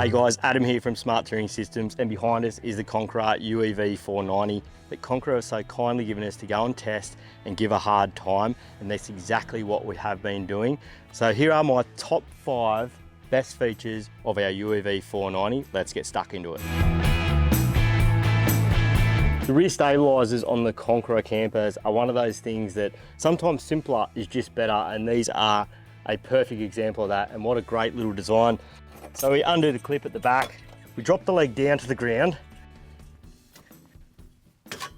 Hey guys, Adam here from Smart Touring Systems, and behind us is the Conqueror UEV-490 that Conqueror has so kindly given us to go and test and give a hard time, and that's exactly what we have been doing. So here are my top 5 best features of our UEV-490. Let's get stuck into it. The rear stabilisers on the Conqueror campers are one of those things that sometimes simpler is just better, and these are a perfect example of that. And what a great little design. So we undo the clip at the back, we drop the leg down to the ground,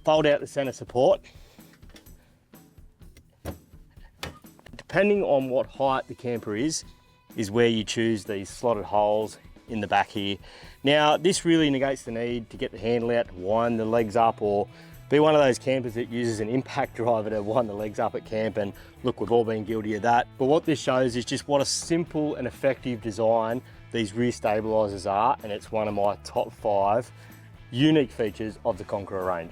fold out the centre support. Depending on what height the camper is where you choose these slotted holes in the back here. Now this really negates the need to get the handle out to wind the legs up, or be one of those campers that uses an impact driver to wind the legs up at camp, and look, we've all been guilty of that. But what this shows is just what a simple and effective design these rear stabilisers are, and it's one of my top 5 unique features of the Conqueror range.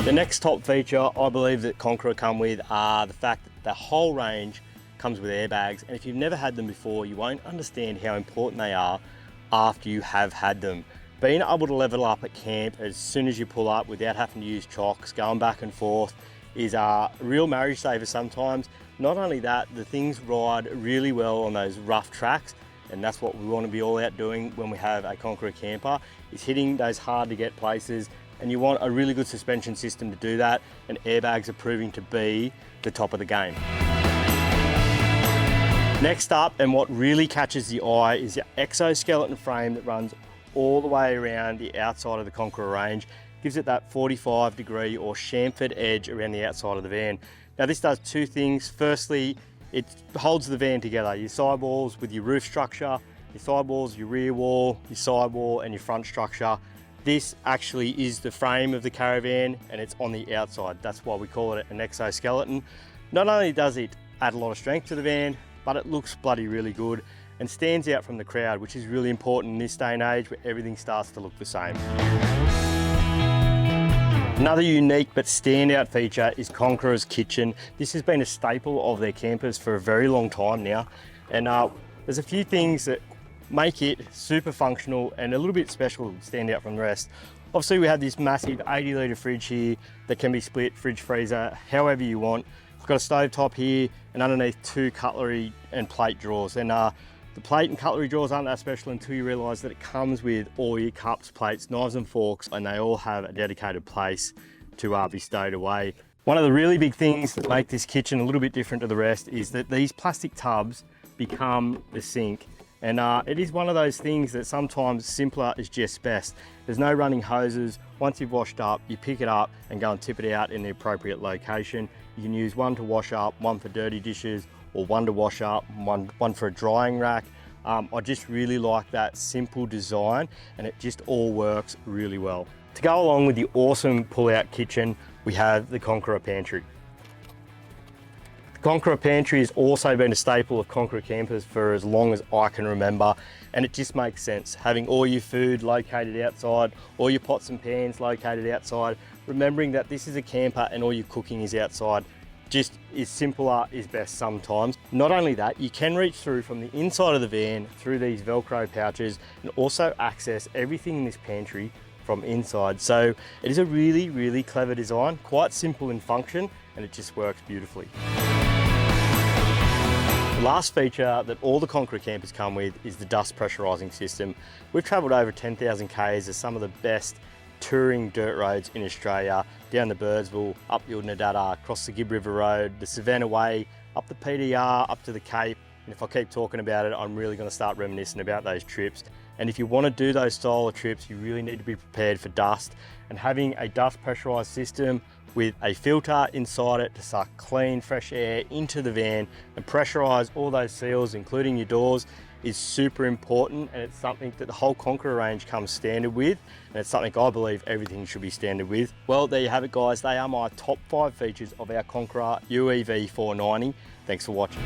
The next top feature I believe that Conqueror come with are the fact that the whole range comes with airbags, and if you've never had them before, you won't understand how important they are after you have had them. Being able to level up at camp as soon as you pull up without having to use chocks, going back and forth, is a real marriage saver sometimes. Not only that, the things ride really well on those rough tracks, and that's what we want to be all out doing when we have a Conqueror camper, is hitting those hard to get places, and you want a really good suspension system to do that, and airbags are proving to be the top of the game. Next up, and what really catches the eye, is the exoskeleton frame that runs all the way around the outside of the Conqueror range. Gives it that 45-degree or chamfered edge around the outside of the van. Now this does 2 things. Firstly, it holds the van together. Your sidewalls with your roof structure, your sidewalls, your rear wall, your sidewall and your front structure. This actually is the frame of the caravan, and it's on the outside. That's why we call it an exoskeleton. Not only does it add a lot of strength to the van, but it looks bloody really good and stands out from the crowd, which is really important in this day and age where everything starts to look the same. Another unique but standout feature is Conqueror's kitchen. This has been a staple of their campers for a very long time now, and there's a few things that make it super functional and a little bit special, stand out from the rest. Obviously we have this massive 80-litre fridge here that can be split fridge freezer however you want. We've got a stove top here, and underneath 2 cutlery and plate drawers. And the plate and cutlery drawers aren't that special until you realise that it comes with all your cups, plates, knives and forks, and they all have a dedicated place to be stowed away. One of the really big things that make this kitchen a little bit different to the rest is that these plastic tubs become the sink. And it is one of those things that sometimes simpler is just best. There's no running hoses. Once you've washed up, you pick it up and go and tip it out in the appropriate location. You can use one to wash up, one for dirty dishes, or one to wash up, one for a drying rack. I just really like that simple design, and it just all works really well. To go along with the awesome pull-out kitchen, we have the Conqueror pantry. Conqueror pantry has also been a staple of Conqueror campers for as long as I can remember, and it just makes sense. Having all your food located outside, all your pots and pans located outside, remembering that this is a camper and all your cooking is outside, just is simpler is best sometimes. Not only that, you can reach through from the inside of the van through these Velcro pouches and also access everything in this pantry from inside. So it is a really, really clever design, quite simple in function, and it just works beautifully. The last feature that all the Conqueror campers come with is the dust pressurising system. We've travelled over 10,000 k's as some of the best touring dirt roads in Australia, down the Birdsville, up the Unnadatta, across the Gibb River Road, the Savannah Way, up the PDR, up to the Cape. And if I keep talking about it, I'm really going to start reminiscing about those trips. And if you want to do those style of trips, you really need to be prepared for dust. And having a dust pressurised system with a filter inside it to suck clean, fresh air into the van and pressurise all those seals, including your doors, is super important, and it's something that the whole Conqueror range comes standard with, and it's something I believe everything should be standard with. Well, there you have it guys, they are my top 5 features of our Conqueror UEV-490. Thanks for watching.